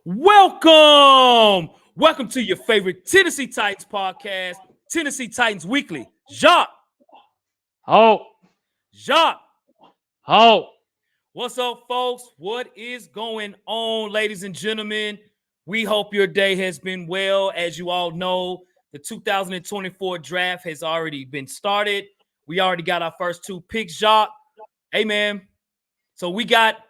Welcome to your favorite Tennessee Titans podcast, Tennessee Titans Weekly. Jacques. Oh, Jacques. oh. What's up, folks? What is going on, ladies and gentlemen? We hope your day has been well. As you all know, the 2024 draft has already been started. We already got our first two picks, Jacques. Hey, man. So we got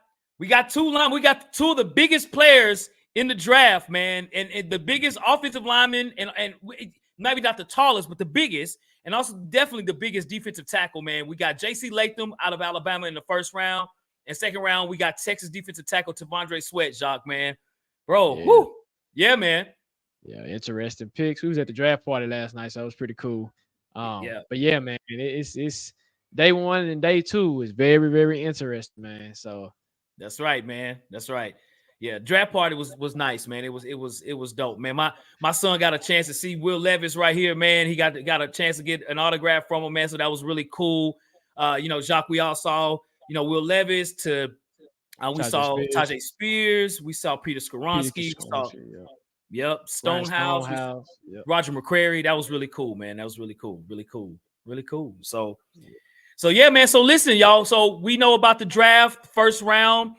two of the biggest players in the draft, man, and the biggest offensive lineman, and maybe not the tallest, but the biggest, and also definitely the biggest defensive tackle, man. We got JC Latham out of Alabama in the first round. And second round, we got Texas defensive tackle Tvondry Sweat, Jacques, man. Bro, Yeah. whoo. Yeah, man. Yeah, interesting picks. We was at the draft party last night, so it was pretty cool. Yeah. But yeah, man, it's day one and day two is very, very interesting, man. So That's right, man. That's right. Yeah, draft party was nice, man. It was dope, man. My son got a chance to see Will Levis right here, man. He got a chance to get an autograph from him, man. So that was really cool. Jacques, we all saw, Will Levis to we saw Tajay Spears, we saw Peter Skoronsky, we saw Stonehouse, Roger McCrary. That was really cool, man. That was really cool, really cool, really cool. So yeah, man. So listen, y'all. So we know about the draft, first round.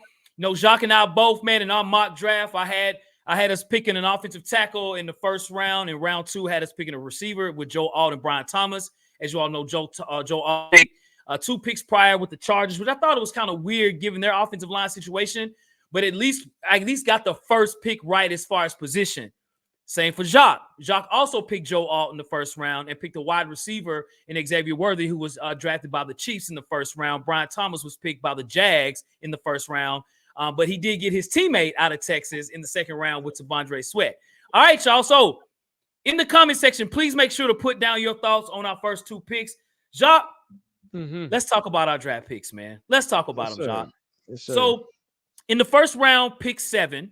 Jacques and I both, man, in our mock draft, I had us picking an offensive tackle in the first round. In round two, had us picking a receiver with Joe Alt and Brian Thomas. As you all know, Joe Alt picked two picks prior with the Chargers, which I thought it was kind of weird given their offensive line situation. But I at least got the first pick right as far as position. Same for Jacques. Jacques also picked Joe Alt in the first round and picked a wide receiver in Xavier Worthy, who was drafted by the Chiefs in the first round. Brian Thomas was picked by the Jags in the first round. But he did get his teammate out of Texas in the second round with Tvondry Sweat. All right, y'all. So in the comment section, please make sure to put down your thoughts on our first two picks. Jacques, let's talk about our draft picks, man. Let's talk about them, Jacques. Yes, so in the first round, pick 7,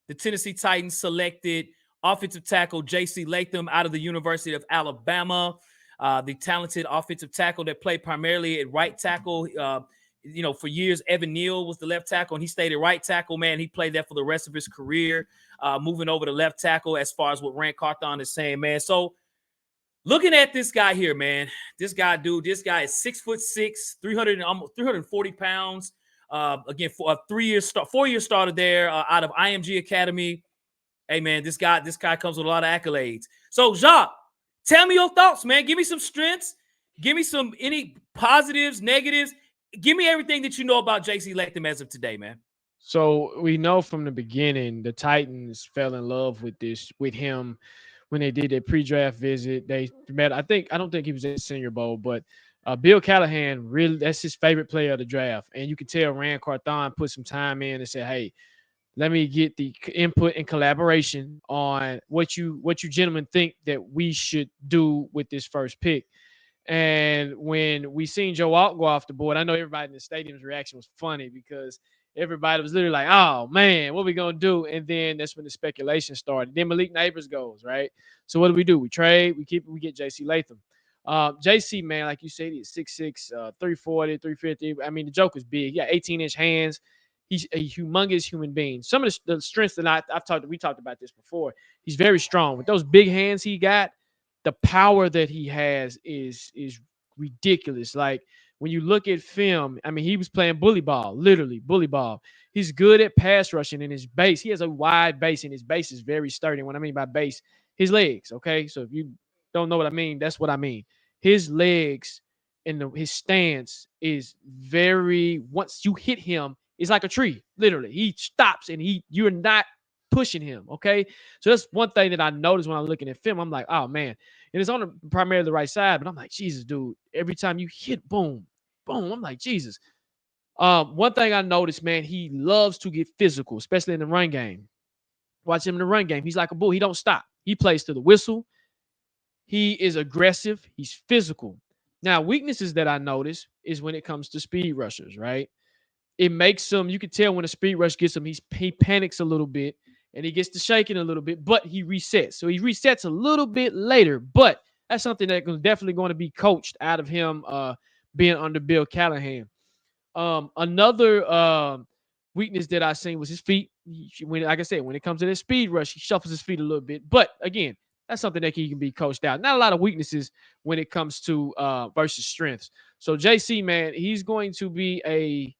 the Tennessee Titans selected offensive tackle JC Latham out of the University of Alabama, the talented offensive tackle that played primarily at right tackle. For years, Evan Neal was the left tackle, and he stayed at right tackle, man. He played that for the rest of his career, moving over to left tackle as far as what Rand Carthon is saying, man. So looking at this guy here, man, this guy is 6'6", 340 pounds. Again, for a 4-year starter there out of IMG Academy. Hey, man, this guy comes with a lot of accolades. So, Jacques, tell me your thoughts, man. Give me some strengths. Give me any positives, negatives. Give me everything that you know about JC Latham as of today, man. So we know from the beginning the Titans fell in love with him when they did their pre-draft visit. They met. I don't think he was at the Senior Bowl, but Bill Callahan, really, that's his favorite player of the draft. And you can tell Rand Carthon put some time in and said, hey, let me get the input and collaboration on what you gentlemen think that we should do with this first pick. And when we seen Joe Alt go off the board, I know everybody in the stadium's reaction was funny because everybody was literally like, oh, man, what are we going to do? And then that's when the speculation started. Then Malik Neighbors goes, right? So what do? We trade, we get JC Latham. JC, man, like you said, he's 6'6", 340, 350. I mean, the joke is big. He got 18-inch hands. He's a humongous human being. Some of the strengths that we talked about this before. He's very strong. With those big hands he got, the power that he has is ridiculous. Like when you look at film, I mean, he was playing bully ball, literally bully ball. He's good at pass rushing in his base. He has a wide base, and his base is very sturdy. What I mean by base, his legs. Okay, so if you don't know what I mean, that's what I mean. His legs and his stance is very. Once you hit him, it's like a tree. Literally, he stops, and you're not pushing him. Okay, so that's one thing that I noticed when I'm looking at film. I'm like, oh man. And it's on primarily the right side, but I'm like, Jesus, dude. Every time you hit, boom, boom. I'm like, Jesus. One thing I noticed, man, he loves to get physical, especially in the run game. Watch him in the run game. He's like a bull. He don't stop. He plays to the whistle. He is aggressive. He's physical. Now, weaknesses that I notice is when it comes to speed rushers, right? It makes him, you can tell when a speed rush gets him, he panics a little bit. And he gets to shaking a little bit, but he resets. So he resets a little bit later, but that's something that's definitely going to be coached out of him being under Bill Callahan. Another weakness that I seen was his feet. Like I said, when it comes to this speed rush, he shuffles his feet a little bit. But again, that's something that he can be coached out. Not a lot of weaknesses when it comes to versus strengths. So JC, man, he's going to be a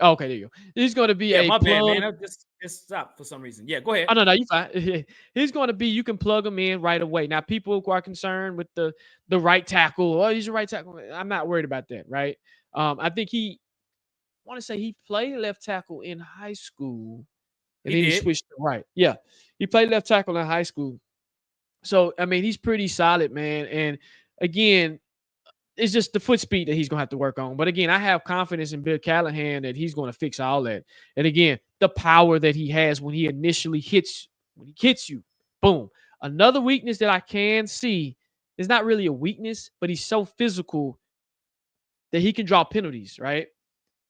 okay. There you go. He's going to be Yeah, a my bad, plug. man. I just stopped for some reason. Yeah, go ahead. Oh no, you fine. He's going to be. You can plug him in right away. Now, people who are concerned with the right tackle. Oh, he's a right tackle. I'm not worried about that. Right. I think I want to say he played left tackle in high school, and He then he did. switched to right. Yeah, he played left tackle in high school. So I mean, he's pretty solid, man. And again, it's just the foot speed that he's gonna have to work on. But again, I have confidence in Bill Callahan that he's gonna fix all that. And again, the power that he has when he initially hits you, boom. Another weakness that I can see is not really a weakness, but he's so physical that he can draw penalties, right?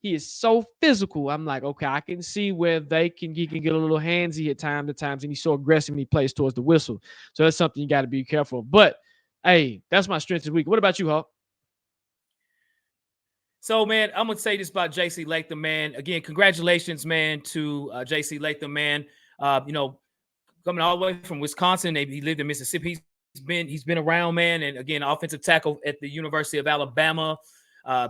He is so physical. I'm like, okay, I can see where he can get a little handsy at times, and he's so aggressive when he plays towards the whistle. So that's something you got to be careful. But hey, that's my strength this week. What about you, Hawk? So, man, I'm gonna say this about JC Latham, man. Again, congratulations, man, to JC Latham, man. Coming all the way from Wisconsin, he lived in Mississippi. He's been around, man. And again, offensive tackle at the University of Alabama,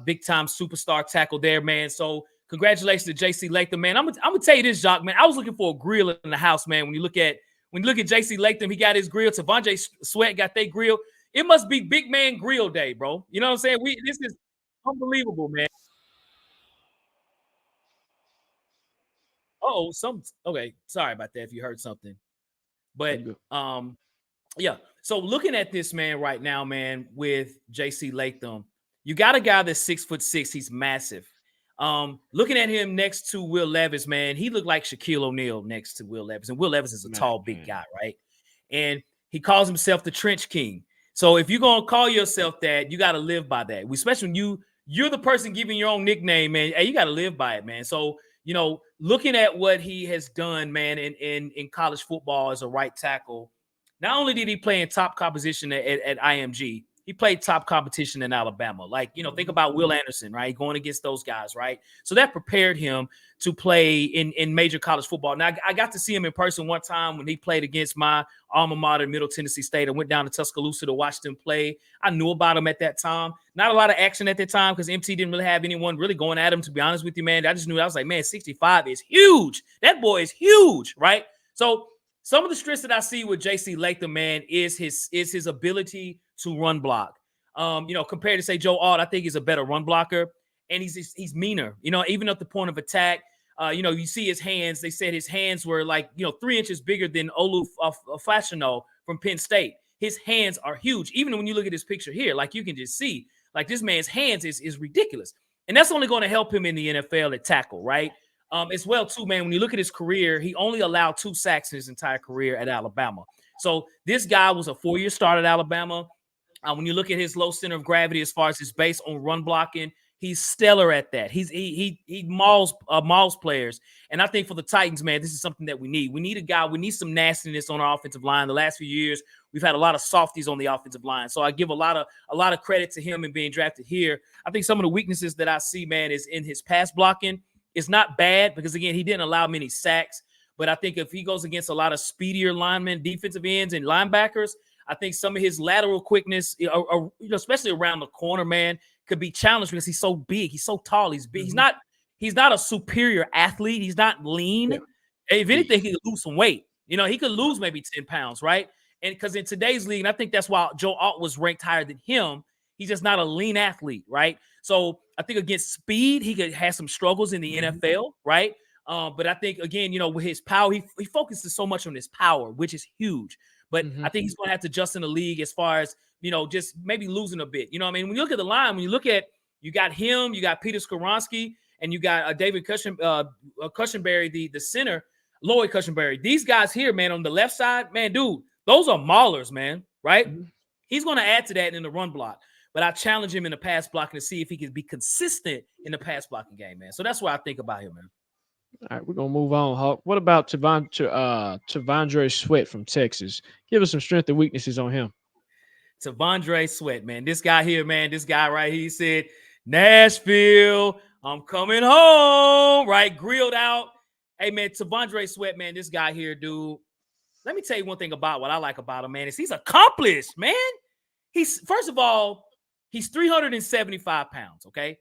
big time superstar tackle there, man. So, congratulations to JC Latham, man. I'm gonna tell you this, Jacques, man. I was looking for a grill in the house, man. When you look at JC Latham, he got his grill. Tvondry Sweat got their grill. It must be big man grill day, bro. You know what I'm saying? This is unbelievable, man. Oh, okay. Sorry about that if you heard something. But yeah. So looking at this man right now, man, with JC Latham, you got a guy that's 6'6". He's massive. Looking at him next to Will Levis, man, he looked like Shaquille O'Neal next to Will Levis. And Will Levis is a tall, big guy, right? And he calls himself the Trench King. So if you're gonna call yourself that, you got to live by that. Especially when you're the person giving your own nickname, man. Hey, you got to live by it, man. So looking at what he has done, man, in college football as a right tackle, not only did he play in top competition at IMG, he played top competition in Alabama. Like, think about Will Anderson, right? Going against those guys, right? So that prepared him to play in major college football. Now, I got to see him in person one time when he played against my alma mater, Middle Tennessee State. I went down to Tuscaloosa to watch them play. I knew about him at that time. Not a lot of action at that time because MT didn't really have anyone really going at him, to be honest with you, man. I just knew, I was like, man, 65 is huge. That boy is huge, right? So some of the strengths that I see with JC Latham, man, is his ability to run block. Compared to, say, Joe Alt, I think he's a better run blocker, and he's meaner. Even at the point of attack, you see his hands. They said his hands were like 3 inches bigger than Olu Fashanu from Penn State. His hands are huge. Even when you look at this picture here, like you can just see, like this man's hands is ridiculous, and that's only going to help him in the NFL at tackle, right? As well, too, man, when you look at his career, he only allowed 2 sacks in his entire career at Alabama. So this guy was a 4-year start at Alabama. When you look at his low center of gravity as far as his base on run blocking, he's stellar at that. He mauls players. And I think for the Titans, man, this is something that we need. We need a guy. We need some nastiness on our offensive line. The last few years, we've had a lot of softies on the offensive line. So I give a lot of credit to him in being drafted here. I think some of the weaknesses that I see, man, is in his pass blocking. It's not bad because, again, he didn't allow many sacks. But I think if he goes against a lot of speedier linemen, defensive ends, and linebackers, I think some of his lateral quickness, especially around the corner, man, could be challenged because he's so big. He's so tall. He's big. Mm-hmm. He's not a superior athlete. He's not lean. Yeah. If anything, he could lose some weight. He could lose maybe 10 pounds, right? And because in today's league, and I think that's why Joe Alt was ranked higher than him, he's just not a lean athlete, right? So I think against speed, he could have some struggles in the NFL, right? But I think, again, with his power, he focuses so much on his power, which is huge. But I think he's going to have to adjust in the league as far as, just maybe losing a bit. When you look at the line, when you look at, you got him, you got Peter Skoronski, and you got David Cushenberry, the center, Lloyd Cushenberry. These guys here, man, on the left side, man, dude, those are maulers, man, right? Mm-hmm. He's going to add to that in the run block. But I challenge him in the pass blocking to see if he can be consistent in the pass blocking game, man. So that's what I think about him, man. All right, we're going to move on, Hawk. What about Tvondry Sweat from Texas? Give us some strengths and weaknesses on him. Tvondry Sweat, man. This guy here, man, this guy right here, he said, Nashville, I'm coming home, right? Grilled out. Hey, man, Tvondry Sweat, man, this guy here, dude. Let me tell you one thing about what I like about him, man, is he's accomplished, man. He's, first of all, he's 375 pounds, okay?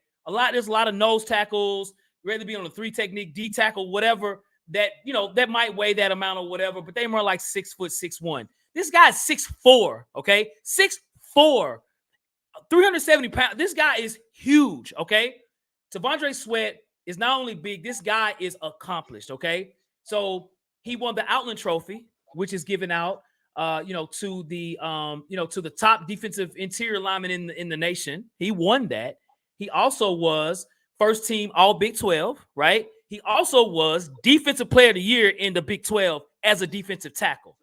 There's a lot of nose tackles, rather be on a 3 technique, D tackle, whatever, that, you know, that might weigh that amount or whatever, but they run like 6 foot, 6'1". This guy's 6'4", okay? 6'4", 370 pounds. This guy is huge, okay? Tvondry Sweat is not only big, this guy is accomplished, okay? So he won the Outland Trophy, which is given out, to the top defensive interior lineman in the nation. He won that. He also was first team All Big 12, right? He also was Defensive Player of the Year in the Big 12 as a defensive tackle.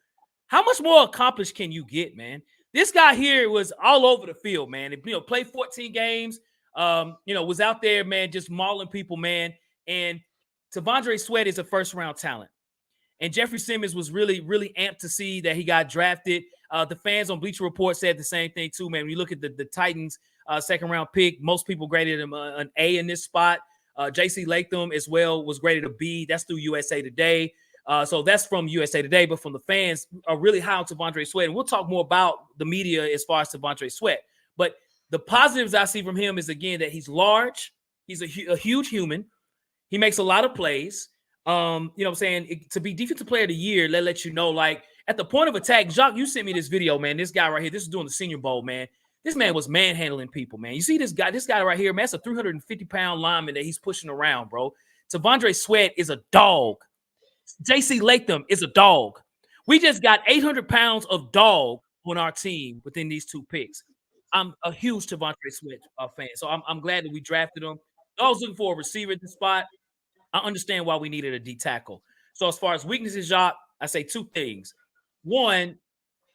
How much more accomplished can you get, man? This guy here was all over the field, man. Played 14 games, was out there, man, just mauling people, man. And Tvondry Sweat is a first-round talent. And Jeffrey Simmons was really, really amped to see that he got drafted. The fans on Bleacher Report said the same thing, too, man. When you look at the Titans' second-round pick, most people graded him an A in this spot. JC Latham as well was graded a B. That's through USA Today. So that's from USA Today, but from the fans are really high on Tvondry Sweat. And we'll talk more about the media as far as Tvondry Sweat. But the positives I see from him is, again, that he's large. He's a huge human. He makes a lot of plays. To be Defensive Player of the Year, let you know, like, at the point of attack, Jacques, you sent me this video, man. This guy right here, this is doing the Senior Bowl, man. This man was manhandling people, man. You see this guy right here, man, that's a 350-pound lineman that he's pushing around, bro. Tvondry Sweat is a dog. JC Latham is a dog. We just got 800 pounds of dog on our team within these 2 picks. I'm a huge Tvondry Sweat fan, so I'm glad that we drafted him. I was looking for a receiver at the spot. I understand why we needed a D tackle. So as far as weaknesses, Jacques, I say 2 things. One,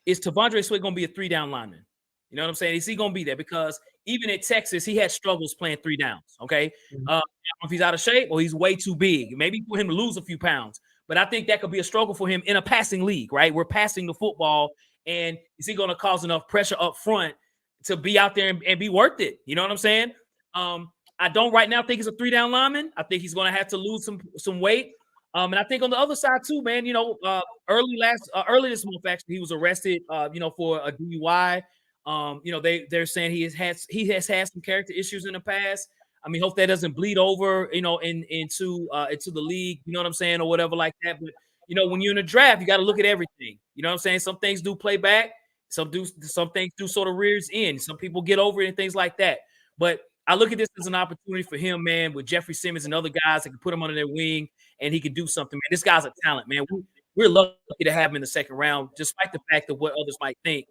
is Tvondry Sweat going to be a 3-down lineman? You know what I'm saying? Is he going to be there? Because even at Texas, he had struggles playing 3 downs, okay? I don't know if he's out of shape or he's way too big. Maybe for him to lose a few pounds. But I think that could be a struggle for him in a passing league, right? We're passing the football, and is he going to cause enough pressure up front to be out there and be worth it? You know what I'm saying? I don't right now think he's a 3-down lineman. I think he's going to have to lose some weight. And I think on the other side too, man, early this month, actually, he was arrested, for a DUI. They're saying he has had some character issues in the past. I mean, hope that doesn't bleed over, into the league, you know what I'm saying, or whatever like that. But, when you're in a draft, you got to look at everything. You know what I'm saying? Some things do play back. Some things do sort of rears in. Some people get over it and things like that. But I look at this as an opportunity for him, man, with Jeffrey Simmons and other guys that can put him under their wing and he can do something, man. This guy's a talent, man. We're lucky to have him in the second round, despite the fact of what others might think.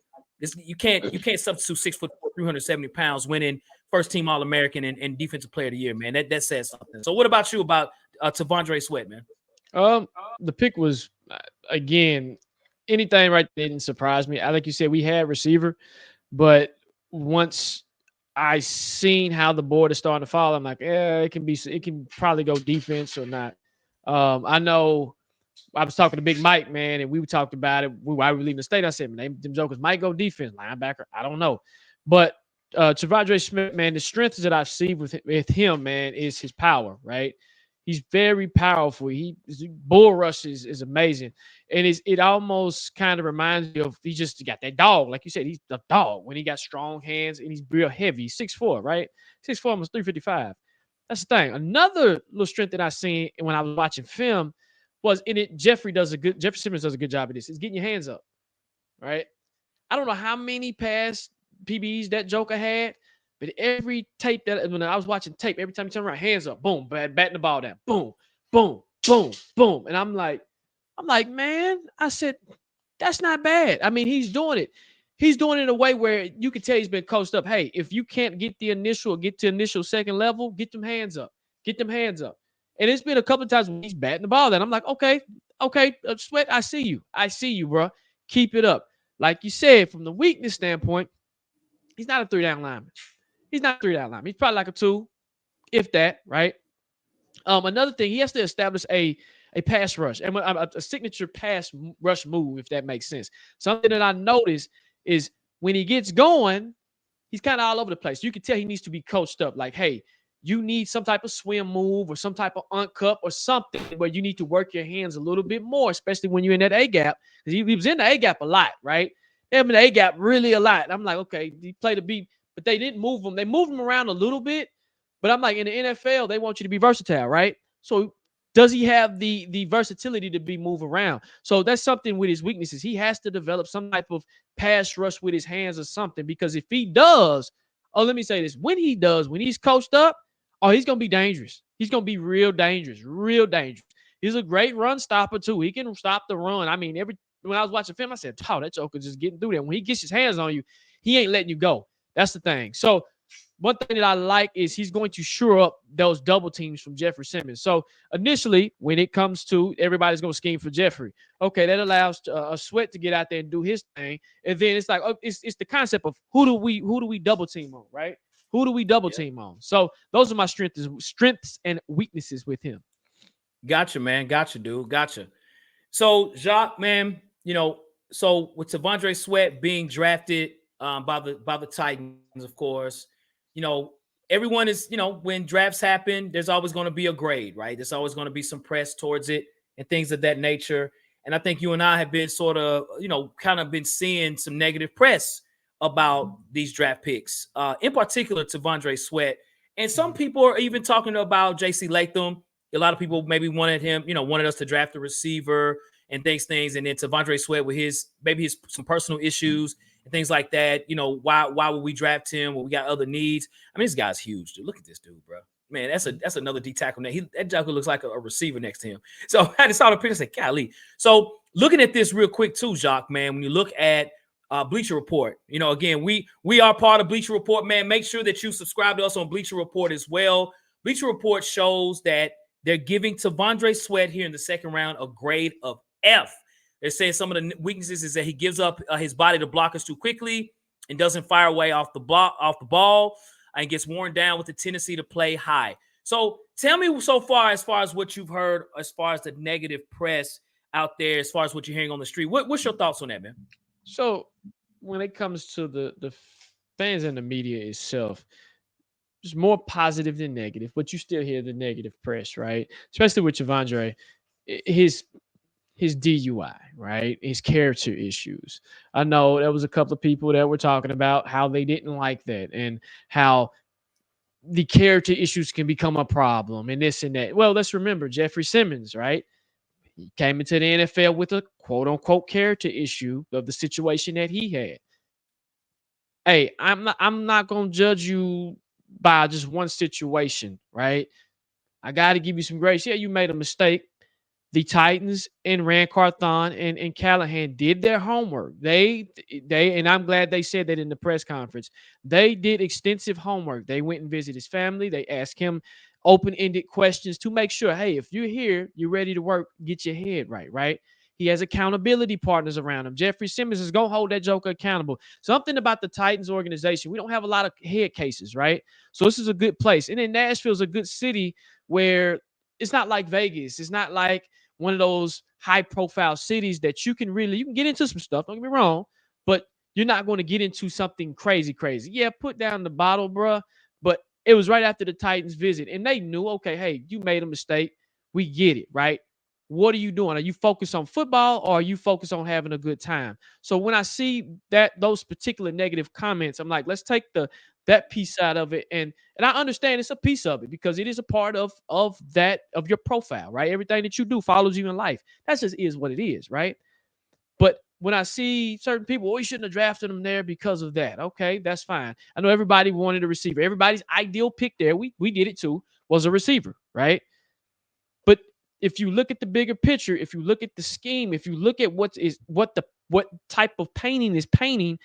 You can't substitute 6'4", 370 pounds, winning first team All-American and Defensive Player of the Year, man. That says something. So what about you about Tvondry Sweat, man? The pick was, again, anything right there didn't surprise me. Like you said, we had receiver, but once I seen how the board is starting to fall, I'm like, it can probably go defense or not. I know I was talking to Big Mike, man, and we talked about it. Why we leaving the state? I said, man, them jokers might go defense, linebacker. I don't know. But Tvondry Smith, man, the strengths that I see with him, man, is his power, right? He's very powerful. Bull rush is amazing. And it almost kind of reminds me of, he just got that dog. Like you said, he's the dog when he got strong hands and he's real heavy. He's 6'4", right? 6'4", almost 355. That's the thing. Another little strength that I seen when I was watching film was in it. Jeffrey Simmons does a good job of this. Is getting your hands up, right? I don't know how many past PBs that Joker had, but every tape when I was watching tape, every time he turned around, hands up, boom, batting the ball down, boom, boom, boom, boom. And I'm like, man, I said, that's not bad. I mean, he's doing it. He's doing it in a way where you can tell he's been coached up. Hey, if you can't get to initial second level, get them hands up. Get them hands up. And it's been a couple of times when he's batting the ball, and I'm like, okay, Sweat, I see you, bro. Keep it up. Like you said, from the weakness standpoint, he's not a 3-down lineman. He's probably like a 2, if that, right? Another thing, he has to establish a pass rush and a signature pass rush move, if that makes sense. Something that I noticed is when he gets going, he's kind of all over the place. You can tell he needs to be coached up. Like, hey, you need some type of swim move or some type of uncup or something where you need to work your hands a little bit more, especially when you're in that A gap. Because he was in the A gap a lot, right? They in the A gap really a lot. I'm like, okay, he played a beat, but they didn't move him. They moved him around a little bit, but I'm like, in the NFL, they want you to be versatile, right? So does he have the versatility to be moved around? So that's something with his weaknesses. He has to develop some type of pass rush with his hands or something, because if he does, oh, let me say this, when he does, when he's coached up, oh, he's going to be dangerous. He's going to be real dangerous, real dangerous. He's a great run stopper, too. He can stop the run. I mean, when I was watching film, I said, oh, that joker just getting through there. When he gets his hands on you, he ain't letting you go. That's the thing. So one thing that I like is he's going to shore up those double teams from Jeffrey Simmons. So initially, when it comes to everybody's going to scheme for Jeffrey, okay, that allows a Sweat to get out there and do his thing. And then it's like, it's the concept of who do we double team on, right? Who do we double team on? So those are my strengths and weaknesses with him. Gotcha, man. Gotcha, dude. Gotcha. So Jacques, man, so with Tvondry Sweat being drafted by the Titans, of course, everyone is, when drafts happen, there's always going to be a grade, right? There's always going to be some press towards it and things of that nature. And I think you and I have been sort of, kind of been seeing some negative press about these draft picks, in particular Tvondry Sweat. And some people are even talking about JC Latham. A lot of people maybe wanted him, wanted us to draft a receiver and things. And then Tvondry Sweat with his some personal issues and things like that. Why would we draft him? Well, we got other needs. I mean, this guy's huge, dude. Look at this dude, bro. Man, that's another D tackle. That joker looks like a receiver next to him. So I just saw the picture and said, golly. So looking at this real quick too, Jacques, man, when you look at Bleacher Report, again, we are part of Bleacher Report, man. Make sure that you subscribe to us on Bleacher Report as well. Bleacher Report shows that they're giving Tvondry Sweat here in the second round a grade of F. They're saying some of the weaknesses is that he gives up his body to blockers too quickly and doesn't fire away off the ball and gets worn down with the tendency to play high. So tell me so far as what you've heard, as far as the negative press out there, as far as what you're hearing on the street. What's your thoughts on that, man? So when it comes to the fans and the media itself, it's more positive than negative, but you still hear the negative press, right? Especially with Tvondry, his DUI, right? His character issues. I know there was a couple of people that were talking about how they didn't like that and how the character issues can become a problem and this and that. Well, let's remember Jeffrey Simmons, right? He came into the NFL with a quote unquote character issue of the situation that he had. Hey, I'm not going to judge you by just one situation, right? I got to give you some grace. Yeah, you made a mistake. The Titans and Rand Carthon and Callahan did their homework. They and I'm glad they said that in the press conference. They did extensive homework. They went and visited his family. They asked him open-ended questions to make sure, hey, if you're here, you're ready to work, get your head right, right? He has accountability partners around him. Jeffrey Simmons is going to hold that joker accountable. Something about the Titans organization, we don't have a lot of head cases, right? So this is a good place. And then Nashville is a good city where it's not like Vegas. It's not like one of those high-profile cities that you can get into some stuff. Don't get me wrong, but you're not going to get into something crazy. Yeah, put down the bottle, bruh. But it was right after the Titans visit, and they knew, okay, hey, you made a mistake. We get it, right? What are you doing? Are you focused on football or are you focused on having a good time? So when I see those particular negative comments, I'm like, let's take that piece out of it. And I understand it's a piece of it because it is a part of your profile, right? Everything that you do follows you in life. That just is what it is, right? But when I see certain people, we shouldn't have drafted them there because of that. Okay, that's fine. I know everybody wanted a receiver. Everybody's ideal pick there, we did it too, was a receiver, right? But if you look at the bigger picture, if you look at the scheme, if you look at what type of painting is painting,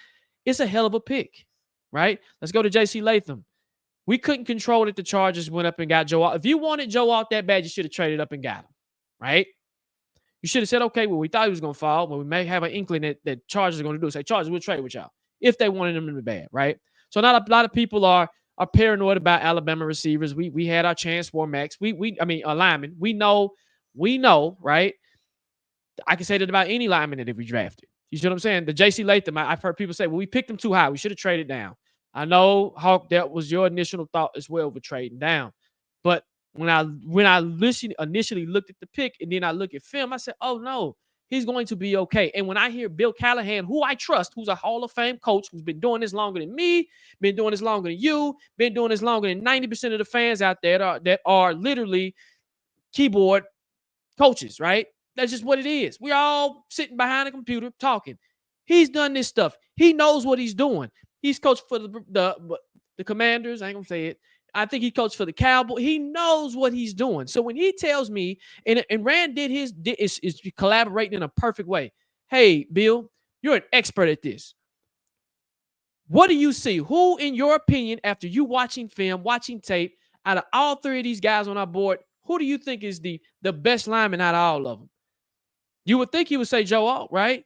it's a hell of a pick, right? Let's go to JC Latham. We couldn't control that the Chargers went up and got Joe Alt. If you wanted Joe Alt that bad, you should have traded up and got him, right? You should have said, okay, well, we thought he was going to fall, but we may have an inkling that Chargers are going to do. Say, Chargers, we'll trade with y'all if they wanted him to be bad, right? So not a lot of people are paranoid about Alabama receivers. We had our chance for Max. A lineman. We know, right? I can say that about any lineman that we drafted. You see what I'm saying? The JC Latham, I've heard people say, well, we picked him too high. We should have traded down. I know, Hawk, that was your initial thought as well with trading down. But when I initially looked at the pick and then I look at film, I said, oh no, he's going to be okay. And when I hear Bill Callahan, who I trust, who's a Hall of Fame coach, who's been doing this longer than me, been doing this longer than you, been doing this longer than 90% of the fans out there that are literally keyboard coaches, right? That's just what it is. We're all sitting behind a computer talking. He's done this stuff. He knows what he's doing. He's coached for the Commanders. I ain't gonna say it. I think he coached for the Cowboys. He knows what he's doing. So when he tells me, and Rand is collaborating in a perfect way. Hey, Bill, you're an expert at this. What do you see? Who, in your opinion, after you watching film, watching tape, out of all three of these guys on our board, who do you think is the best lineman out of all of them? You would think he would say Joe Alt, right?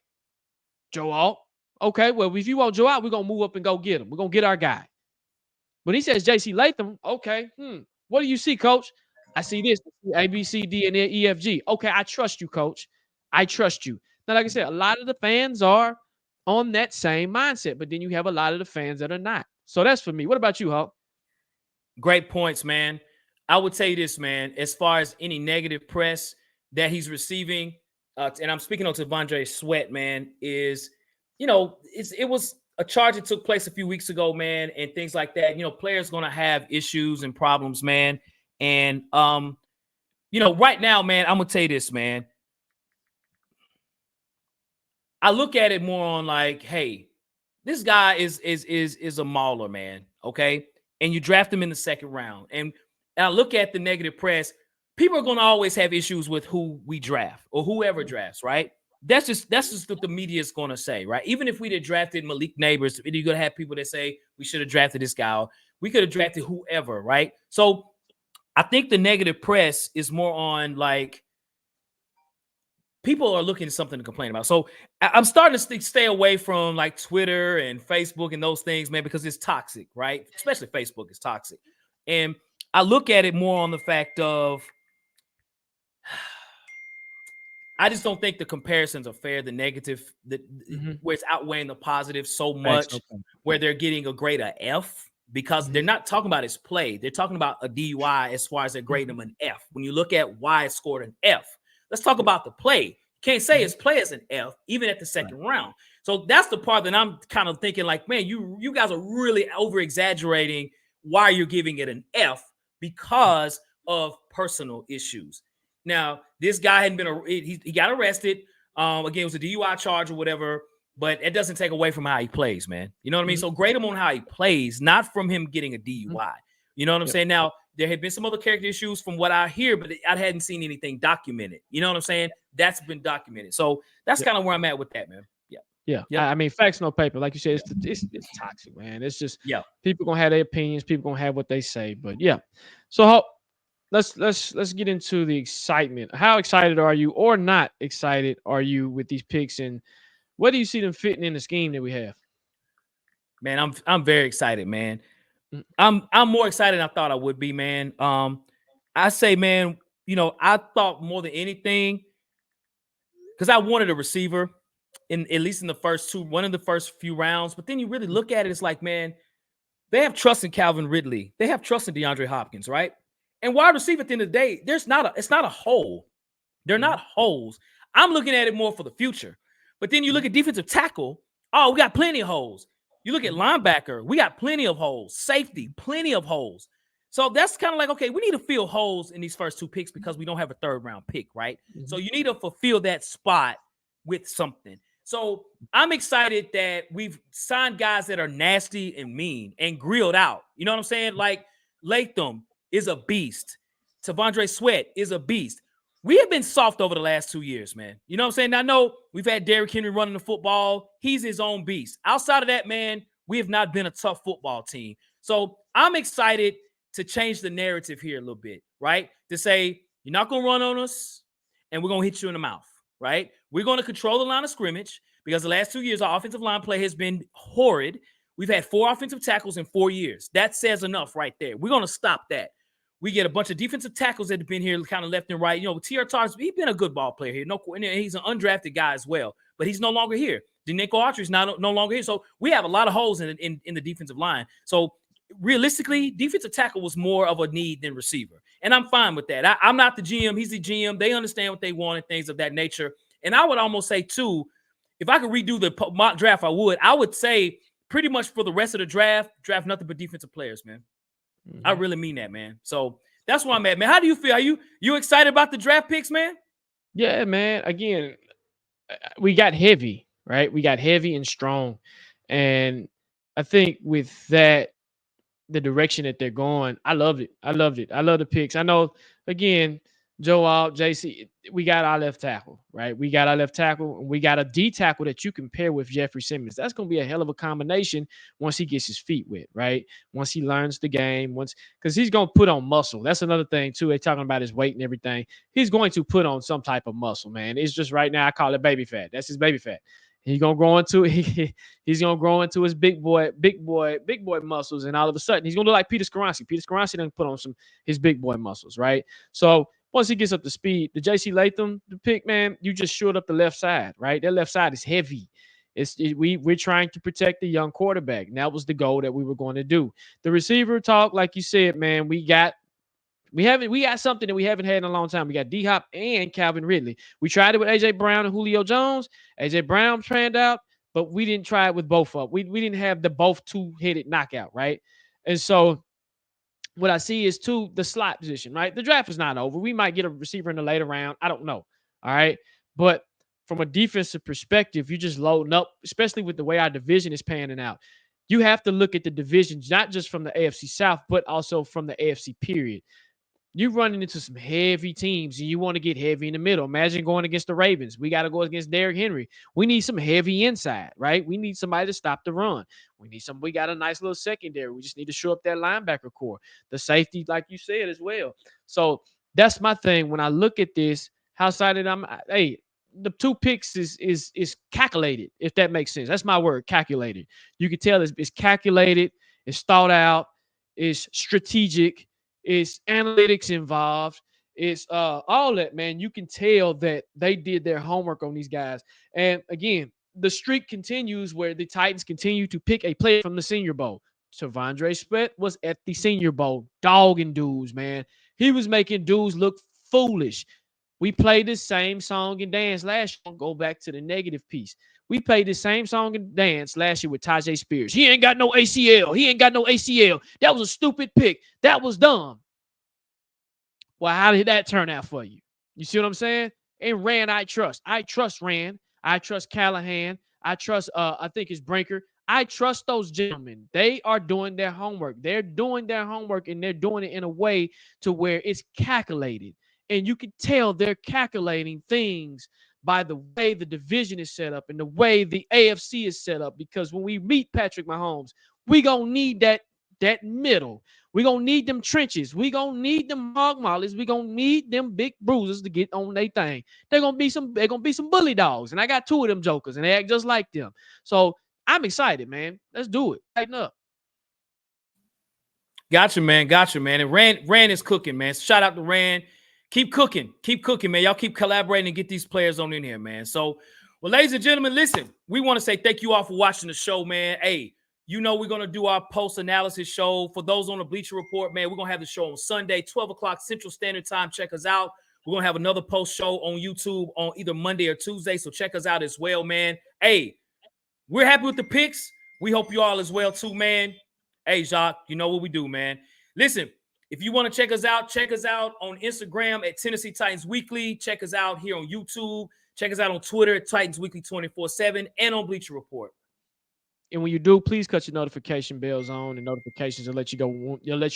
Joe Alt. Okay, well, if you want Joe Alt, we're going to move up and go get him. We're going to get our guy. When he says JC Latham, okay, what do you see, coach? I see this, A, B, C, D, and E, F, G. Okay, I trust you, coach. I trust you. Now, like I said, a lot of the fans are on that same mindset, but then you have a lot of the fans that are not. So that's for me. What about you, Hulk? Great points, man. I would say this, man, as far as any negative press that he's receiving, and I'm speaking on Tvondry Sweat, man, is, it was a charge that took place a few weeks ago, man, and things like that. Players going to have issues and problems, man. And, right now, man, I'm going to tell you this, man. I look at it more on like, hey, this guy is a mauler, man, okay? And you draft him in the second round. And I look at the negative press. People are going to always have issues with who we draft or whoever drafts, right? That's just what the media is going to say, right? Even if we had drafted Malik Neighbors, you're going to have people that say we should have drafted this guy. We could have drafted whoever, right? So I think the negative press is more on like people are looking at something to complain about. So I'm starting to stay away from like Twitter and Facebook and those things, man, because it's toxic, right? Especially Facebook is toxic. And I look at it more on the fact of I just don't think the comparisons are fair. The negative, where it's outweighing the positive so much, where they're getting a grade of F because they're not talking about his play. They're talking about a DUI as far as they're grading him an F. When you look at why it scored an F, let's talk about the play. You can't say his play is an F, even at the second round. So that's the part that I'm kind of thinking like, man, you guys are really over-exaggerating why you're giving it an F because of personal issues. Now, this guy hadn't been he got arrested. Again, it was a DUI charge or whatever, but it doesn't take away from how he plays, man. You know what I mean? So grade him on how he plays, not from him getting a DUI. You know what I'm saying? Now, there had been some other character issues from what I hear, but I hadn't seen anything documented. You know what I'm saying? That's been documented. So that's kind of where I'm at with that, man. I mean, facts, no paper. Like you said, it's toxic, man. It's just people gonna have their opinions. People gonna have what they say. But so let's get into the excitement. How excited are you, or not excited are you with these picks, and what do you see them fitting in the scheme that we have? Man, I'm very excited, man. I'm more excited than I thought I would be, man. I say, man, I thought more than anything because I wanted a receiver at least in the first one of the first few rounds. But then you really look at it, it's like, man, they have trust in Calvin Ridley. They have trust in DeAndre Hopkins, right? And wide receiver at the end of the day, it's not a hole. They're not holes. I'm looking at it more for the future. But then you look at defensive tackle. Oh, we got plenty of holes. You look at linebacker. We got plenty of holes. Safety, plenty of holes. So that's kind of like, okay, we need to fill holes in these first two picks because we don't have a third round pick, right? So you need to fulfill that spot with something. So I'm excited that we've signed guys that are nasty and mean and grilled out. You know what I'm saying? Like Latham is a beast. Tvondry Sweat is a beast. We have been soft over the last 2 years, man. You know what I'm saying? I know we've had Derrick Henry running the football. He's his own beast. Outside of that, man, we have not been a tough football team. So I'm excited to change the narrative here a little bit, right? To say, you're not going to run on us and we're going to hit you in the mouth, right? We're going to control the line of scrimmage because the last 2 years, our offensive line play has been horrid. We've had 4 offensive tackles in 4 years. That says enough right there. We're going to stop that. We get a bunch of defensive tackles that have been here kind of left and right. T.R. Tarz, he's been a good ball player here. No, he's an undrafted guy as well, but he's no longer here. Denico Autry's no longer here. So we have a lot of holes in the defensive line. So realistically, defensive tackle was more of a need than receiver. And I'm fine with that. I'm not the GM. He's the GM. They understand what they want and things of that nature. And I would almost say, too, if I could redo the mock draft, I would say pretty much for the rest of the draft nothing but defensive players, man. I really mean that, man. So that's where I'm at, man. How do you feel? Are you excited about the draft picks, man? Yeah, man. Again, we got heavy, right? We got heavy and strong. And I think with that, the direction that they're going, I loved it. I loved it. I love the picks. I know, again, Joel, JC, we got our left tackle, right? We got our left tackle, and we got a D tackle that you can pair with Jeffrey Simmons. That's going to be a hell of a combination once he gets his feet wet, right? Once he learns the game, because he's going to put on muscle. That's another thing, too. They're talking about his weight and everything. He's going to put on some type of muscle, man. It's just right now, I call it baby fat. That's his baby fat. He's gonna grow into he's gonna grow into his big boy muscles, and all of a sudden he's gonna look like Peter Skoronski. Peter Skoronski done put on his big boy muscles, right? So once he gets up to speed, the JC Latham, the pick, man, you just shored up the left side, right? That left side is heavy. We're trying to protect the young quarterback, and that was the goal that we were going to do. The receiver talk, like you said, man, we got something that we haven't had in a long time. We got D-Hop and Calvin Ridley. We tried it with AJ Brown and Julio Jones. AJ Brown panned out, but we didn't try it with both of them. We didn't have the both two-headed knockout, right? And so what I see is, too, the slot position, right? The draft is not over. We might get a receiver in the later round. I don't know, all right? But from a defensive perspective, you're just loading up, especially with the way our division is panning out. You have to look at the divisions, not just from the AFC South, but also from the AFC period. You're running into some heavy teams, and you want to get heavy in the middle. Imagine going against the Ravens. We got to go against Derrick Henry. We need some heavy inside, right? We need somebody to stop the run. We got a nice little secondary. We just need to show up that linebacker core. The safety, like you said, as well. So that's my thing. When I look at this, how excited I'm. Hey, the two picks is calculated, if that makes sense. That's my word, calculated. You can tell it's calculated, it's thought out, it's strategic. It's analytics involved. It's all that, man. You can tell that they did their homework on these guys. And again, the streak continues where the Titans continue to pick a player from the Senior Bowl. Tvondry Sweat was at the Senior Bowl, dogging dudes, man. He was making dudes look foolish. We played the same song and dance last year. Go back to the negative piece. We played the same song and dance last year with Tajay Spears. He ain't got no ACL. He ain't got no ACL. That was a stupid pick. That was dumb. Well, how did that turn out for you? You see what I'm saying? And Rand, I trust. I trust Rand. I trust Callahan. I trust, I think it's Brinker. I trust those gentlemen. They are doing their homework. They're doing their homework, and they're doing it in a way to where it's calculated. And you can tell they're calculating things by the way the division is set up and the way the AFC is set up. Because when we meet Patrick Mahomes, we going to need that middle. We going to need them trenches. We going to need them hog mollies. We going to need them big bruisers to get on their thing. They're going to be some bully dogs. And I got two of them jokers, and they act just like them. So I'm excited, man. Let's do it. Tighten up. Gotcha, man. And Rand is cooking, man. Shout out to Rand. Keep cooking, man. Y'all keep collaborating and get these players on in here, man. So, well, ladies and gentlemen, listen, we want to say thank you all for watching the show, man. Hey, you know we're going to do our post-analysis show. For those on the Bleacher Report, man, we're going to have the show on Sunday, 12 o'clock Central Standard Time. Check us out. We're going to have another post show on YouTube on either Monday or Tuesday, so check us out as well, man. Hey, we're happy with the picks. We hope you all as well, too, man. Hey, Jacques, you know what we do, man. Listen, if you want to check us out on Instagram at Tennessee Titans Weekly. Check us out here on YouTube. Check us out on Twitter at Titans Weekly 24/7 and on Bleacher Report. And when you do, please cut your notification bells on, and notifications will let you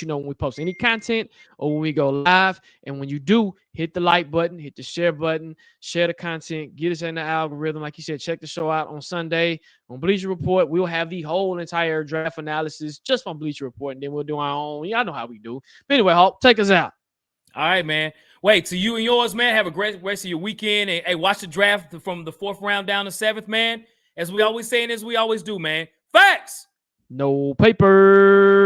know when we post any content or when we go live. And when you do, hit the like button, hit the share button, share the content, get us in the algorithm. Like you said, check the show out on Sunday on Bleacher Report. We'll have the whole entire draft analysis just on Bleacher Report, and then we'll do our own. Y'all know how we do. But anyway, Hulk, take us out. All right, man. Wait, to you and yours, man. Have a great rest of your weekend. And hey, watch the draft from the 4th round down to 7th, man. As we always say and as we always do, man. Facts. No paper.